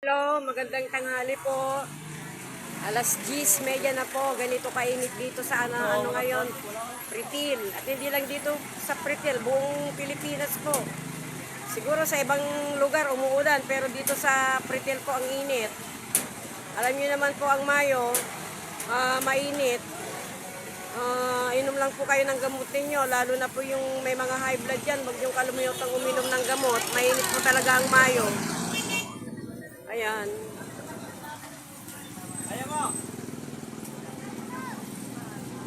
Hello, magandang tanghali po. Alas 10:30 na po. Ganito kainit dito sa ano ngayon, Pretil. At hindi lang dito sa Pretil, buong Pilipinas po. Siguro sa ibang lugar umuulan, pero dito sa Pretil po ang init. Alam niyo naman po ang Mayo, mainit. Inom lang po kayo ng gamot ninyo, lalo na po yung may mga high blood dyan. Huwag yung kalumuyotang uminom ng gamot. Mainit po talaga ang Mayo. Ayan.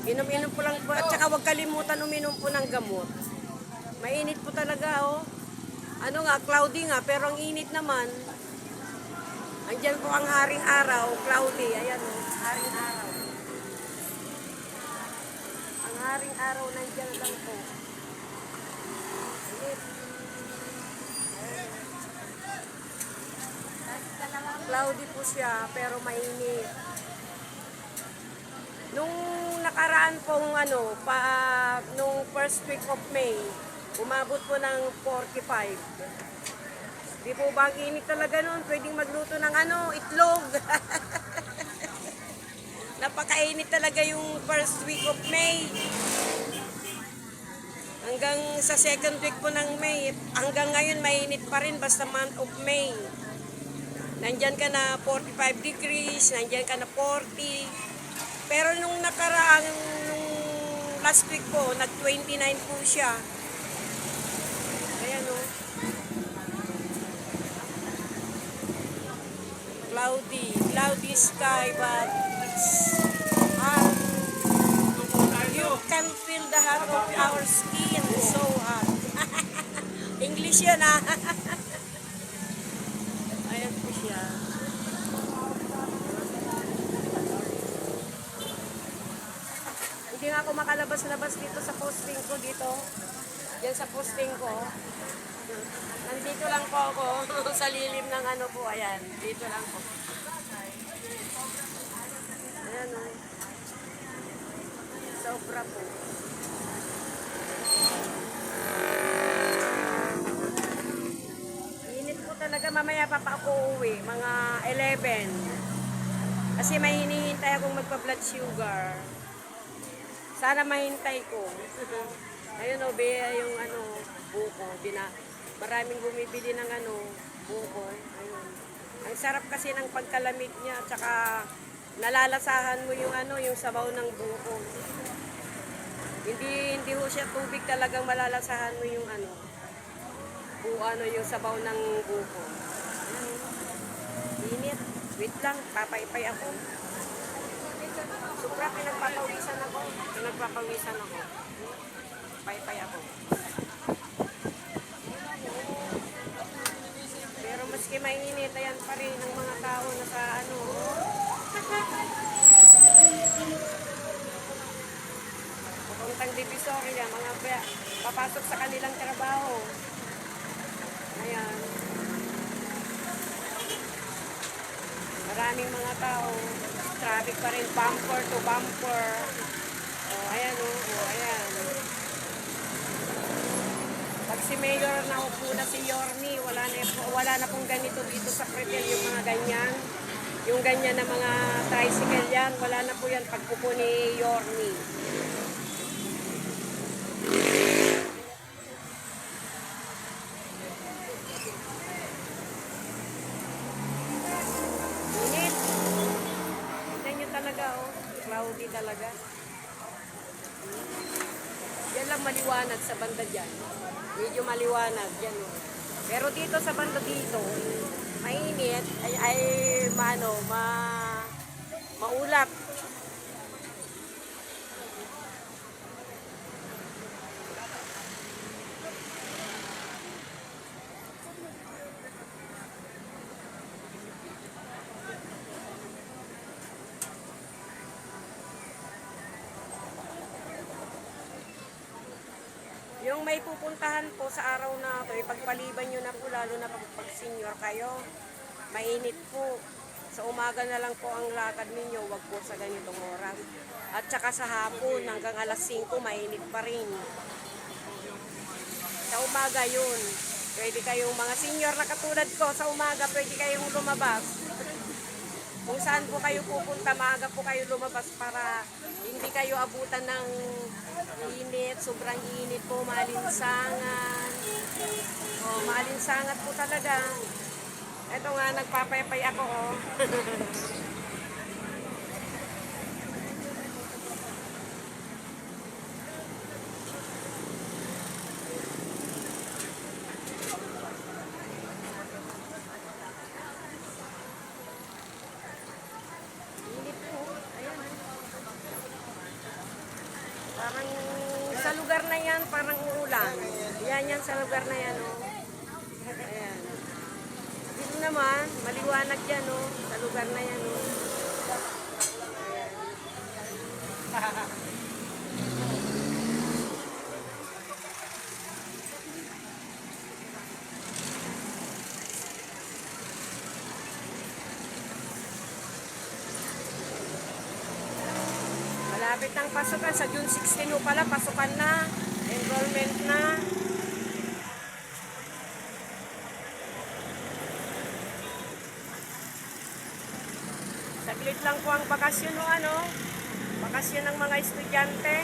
Inom-inom po lang po. At saka huwag kalimutan uminom po ng gamot. Mainit po talaga, oh. Ano nga, cloudy nga, pero ang init naman. Andyan po ang haring araw, cloudy. Ayan, oh, haring araw. Ang haring araw nandyan lang po. Init. Cloudy po siya, pero mainit. Nung nakaraan pong nung first week of May, umabot po ng 45. Di po ba ang init talaga noon? Pwedeng magluto ng itlog. Napakainit talaga yung first week of May. Hanggang sa second week po ng May, hanggang ngayon mainit pa rin basta month of May. Nandyan ka na 45 degrees, nandyan ka na 40. Pero nung nakaraang, nung last week po, nag-29 po siya. Ayan o. Cloudy sky, but it's hot. You can feel the heat of our skin, so hot. English yun ah. Ayan po siya. Hindi nga ako makalabas-labas dito sa posting ko dito. Yan sa posting ko. Nandito lang po ako sa lilim ng po. Ayan. Dito lang po. Ayan o. Sobra po. Init po talaga. Mamaya pa ako uuwi. Mga 11. Kasi may hinihintay akong magpa-blood sugar. Sana mahintay ko. Ayun o, yung buko. Maraming bumibili ng buko. Ayun. Ang sarap kasi ng pagkalamig niya. Tsaka nalalasahan mo yung sabaw ng buko. Hindi ho siya tubig, talagang malalasahan mo yung yung sabaw ng buko. Init. Wait lang, papaypay ako. Sobra, pinagpapawisan ako. Paypay ako. Pero maski mainit, ayan pa rin ang mga tao na sa pupuntang Divisoria, papasok sa kanilang trabaho. Ayan. Maraming mga tao. Traffic pa rin, bumper to bumper. Ayan ayan. Pag si Mayor naupo na si Yorni, wala na pong ganito dito sa Pretil, yung mga ganyan. Yung ganyan na mga tricycle yan, wala na po yan pagpupo ni Yorni. Cloudy talaga. Yan lang maliwanag sa banda dyan. Medyo maliwanag yan. Pero dito sa banda dito, mainit, maulap. Yung may pupuntahan po sa araw na ito, ipagpaliban nyo na po, lalo na pag senior kayo. Mainit po. Sa umaga na lang po ang lakad ninyo, wag po sa ganitong oras. At saka sa hapon, hanggang alas 5, mainit pa rin. Sa umaga yun. Pwede kayong mga senior na katulad ko sa umaga, pwede kayong lumabas. Kung saan po kayo pupunta, maaga po kayo lumabas para hindi kayo abutan ng init, sobrang init po, malinsangan. Oh, malinsangat po talaga. Ito nga, nagpapaypay ako, oh. Init po. Ayan. Parang sa lugar na yan, parang uulan. Yan sa lugar na yan, oh. Ayan. Dito naman, maliwanag yan, oh. Sa lugar na yan, oh. Malapit ng pasukan. Sa June 16 pala, pasukan na. Enrollment na. Saglit lang po ang bakasyon o ano. Bakasyon ng mga estudyante.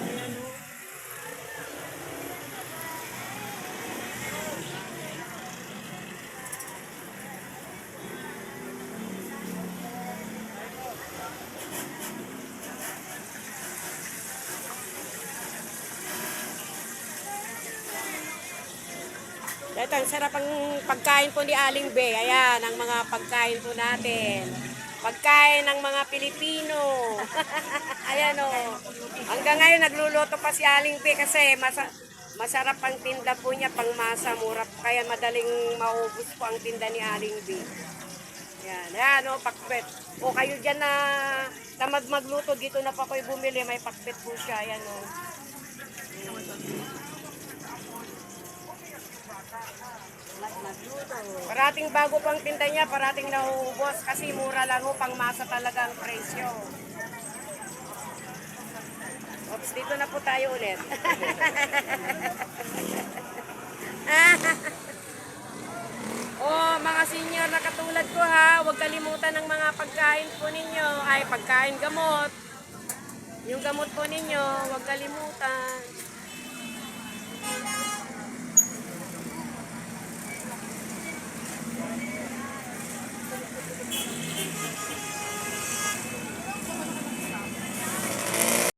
Ayan, oh. Ito, ang sarap ang pagkain po ni Aling Bey. Ayan, ang mga pagkain po natin. Pagkain ng mga Pilipino. Ayan o. Hanggang ngayon, nagluluto pa si Aling Bey kasi masarap ang tinda po niya, pang masa, mura. Kaya madaling maubos po ang tinda ni Aling Bey. Ayan, ayan o, pakpet. O kayo dyan na magluto, dito na pa kayo bumili. May pakpet po siya. Ayan o. Parating bago pang tinda niya, parating nauubos kasi mura lang ho, pangmasa talaga ang presyo. Oops, dito na po tayo ulit. Oh, mga senior na katulad ko ha, huwag kalimutan ng mga pagkain po ninyo. Ay, pagkain gamot. Yung gamot po ninyo, huwag kalimutan.